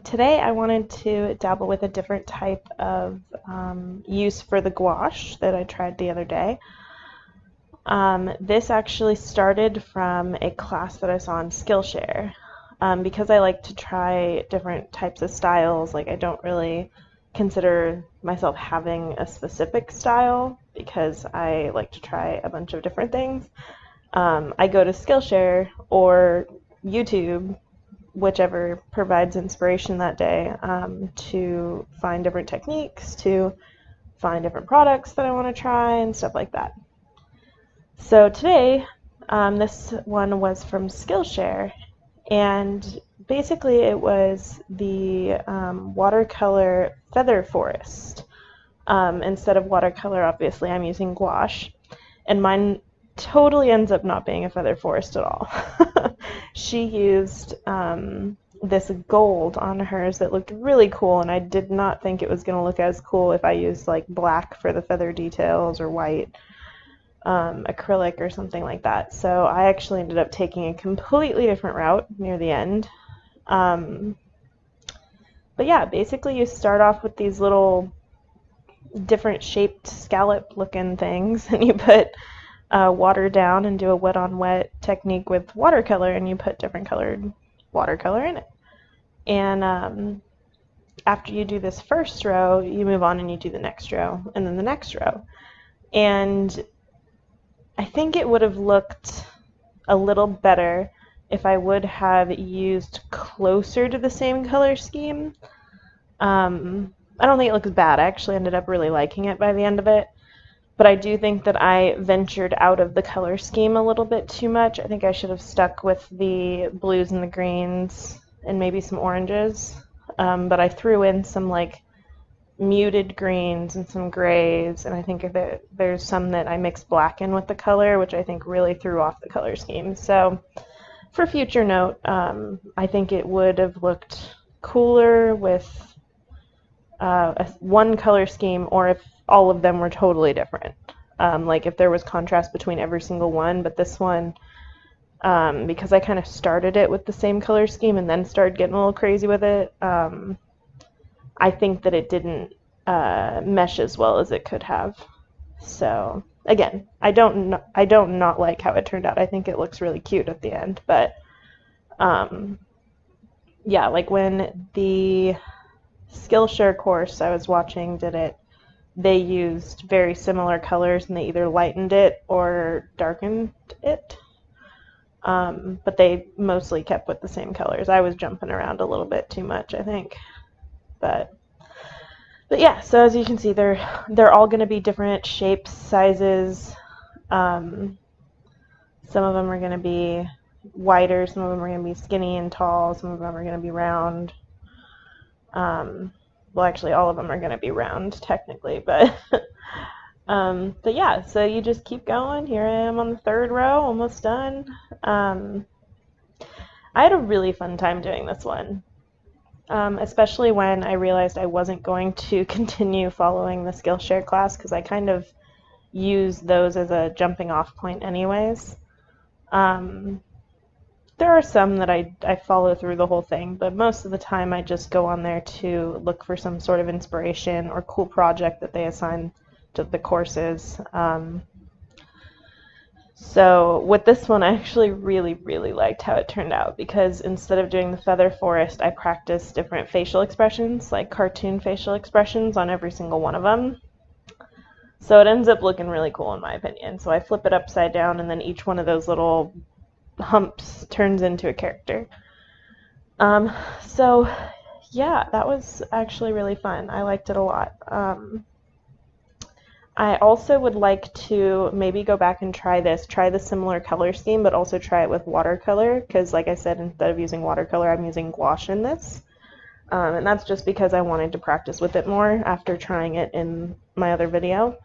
Today I wanted to dabble with a different type of use for the gouache that I tried the other day. This actually started from a class that I saw on Skillshare. Because I like to try different types of styles, like I don't really consider myself having a specific style because I like to try a bunch of different things. I go to Skillshare or YouTube, whichever provides inspiration that day, to find different techniques, to find different products that I want to try and stuff like that. So today, this one was from Skillshare, and basically it was the watercolor feather forest. Instead of watercolor, obviously, I'm using gouache, and mine totally ends up not being a feather forest at all. She used this gold on hers that looked really cool, and I did not think it was going to look as cool if I used like black for the feather details or white acrylic or something like that. So I actually ended up taking a completely different route near the end. But yeah, basically you start off with these little different shaped scallop looking things, and you put water down and do a wet on wet technique with watercolor, and you put different colored watercolor in it. And after you do this first row, you move on and you do the next row and then the next row. And I think it would have looked a little better if I would have used closer to the same color scheme. I don't think it looks bad. I actually ended up really liking it by the end of it. But I do think that I ventured out of the color scheme a little bit too much. I think I should have stuck with the blues and the greens and maybe some oranges. But I threw in some like muted greens and some grays, and I think there's some that I mixed black in with the color, which I think really threw off the color scheme. So for future note, I think it would have looked cooler with one color scheme, or if all of them were totally different. Like if there was contrast between every single one, but this one, because I kind of started it with the same color scheme and then started getting a little crazy with it, I think that it didn't mesh as well as it could have. So again, I don't not like how it turned out. I think it looks really cute at the end, but yeah, like when the Skillshare course I was watching did it, they used very similar colors and they either lightened it or darkened it. But they mostly kept with the same colors. I was jumping around a little bit too much, I think. But yeah, so as you can see, they're all going to be different shapes, sizes. Some of them are going to be wider, some of them are going to be skinny and tall, some of them are going to be round. Well, actually, all of them are going to be round, technically, but yeah, so you just keep going. Here I am on the third row, almost done. I had a really fun time doing this one, especially when I realized I wasn't going to continue following the Skillshare class because I kind of use those as a jumping off point anyways. There are some that I follow through the whole thing, but most of the time I just go on there to look for some sort of inspiration or cool project that they assign to the courses. So with this one, I actually really, really liked how it turned out because instead of doing the feather forest, I practiced different facial expressions, like cartoon facial expressions on every single one of them. So it ends up looking really cool in my opinion. So I flip it upside down and then each one of those little humps turns into a character. So yeah, that was actually really fun. I liked it a lot. I also would like to maybe go back and try the similar color scheme, but also try it with watercolor, because like I said, instead of using watercolor, I'm using gouache in this. And that's just because I wanted to practice with it more after trying it in my other video.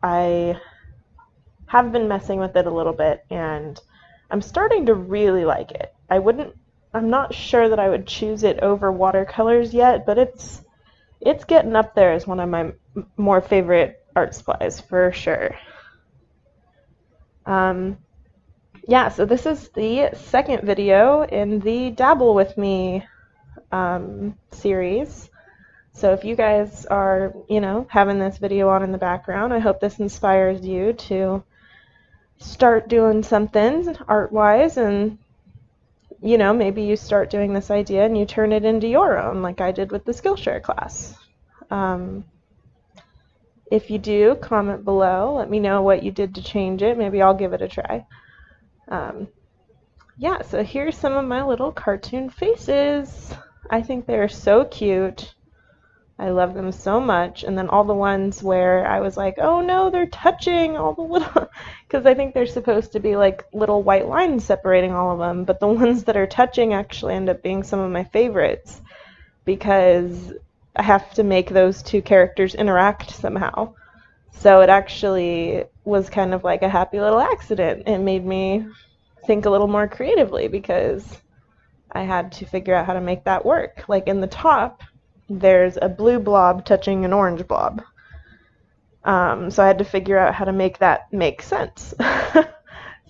I have been messing with it a little bit, and I'm starting to really like it. I'm not sure that I would choose it over watercolors yet, but it's getting up there as one of my more favorite art supplies for sure. yeah, so this is the second video in the Dabble with Me series. So if you guys are, having this video on in the background, I hope this inspires you to start doing something art-wise, and maybe you start doing this idea and you turn it into your own, like I did with the Skillshare class. If you do, comment below. Let me know what you did to change it. Maybe I'll give it a try. Yeah, so here's some of my little cartoon faces. I think they're so cute. I love them so much. And then all the ones where I was like, oh no, they're touching all the little, because I think they're supposed to be like little white lines separating all of them, but the ones that are touching actually end up being some of my favorites because I have to make those two characters interact somehow. So it actually was kind of like a happy little accident. It made me think a little more creatively because I had to figure out how to make that work. Like in the top, there's a blue blob touching an orange blob. So I had to figure out how to make that make sense.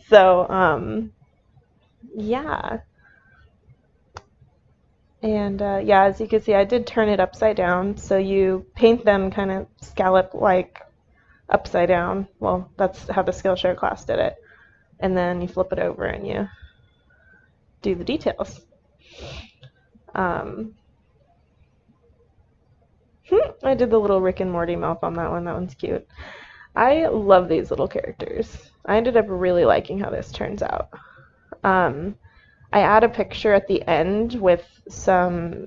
So, yeah. And yeah, as you can see, I did turn it upside down. So you paint them kind of scallop-like upside down. Well, that's how the Skillshare class did it. And then you flip it over and you do the details. I did the little Rick and Morty mouth on that one. That one's cute. I love these little characters. I ended up really liking how this turns out. I add a picture at the end with some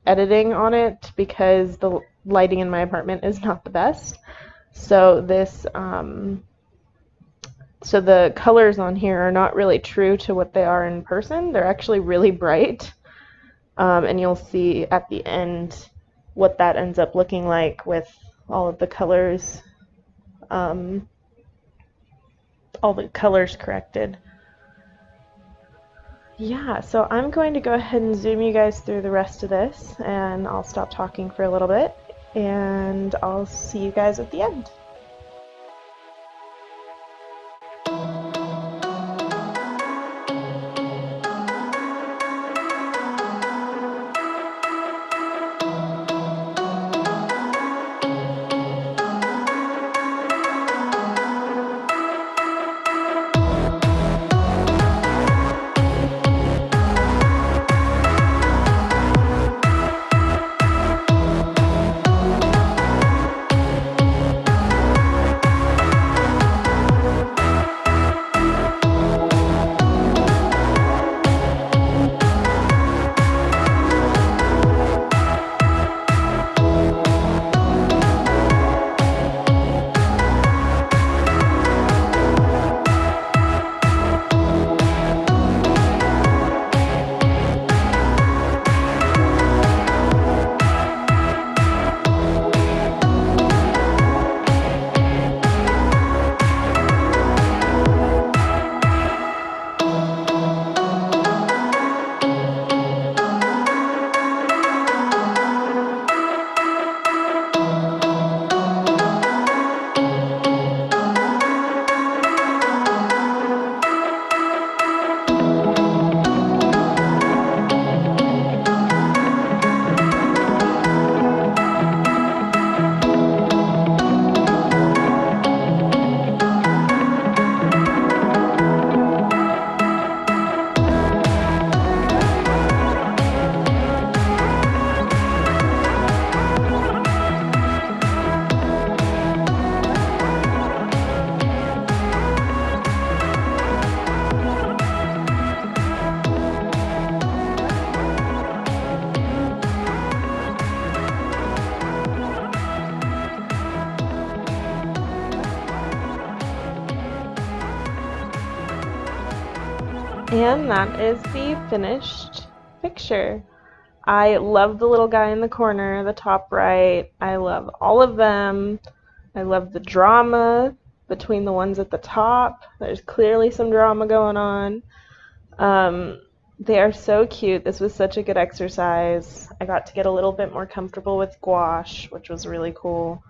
editing on it because the lighting in my apartment is not the best. So this, so the colors on here are not really true to what they are in person. They're actually really bright. And you'll see at the end what that ends up looking like with all of the colors, all the colors corrected. Yeah, so I'm going to go ahead and zoom you guys through the rest of this, and I'll stop talking for a little bit, and I'll see you guys at the end. And that is the finished picture. I love the little guy in the corner, the top right. I love all of them. I love the drama between the ones at the top. There's clearly some drama going on. They are so cute. This was such a good exercise. I got to get a little bit more comfortable with gouache, which was really cool.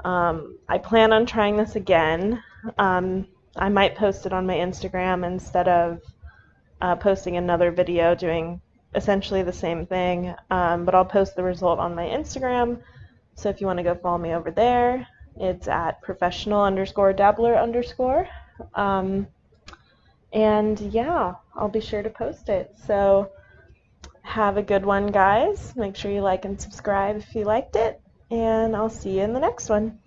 I plan on trying this again. I might post it on my Instagram instead of posting another video doing essentially the same thing, but I'll post the result on my Instagram. So if you want to go follow me over there, it's at professional_dabbler_. And yeah, I'll be sure to post it. So have a good one, guys. Make sure you like and subscribe if you liked it, and I'll see you in the next one.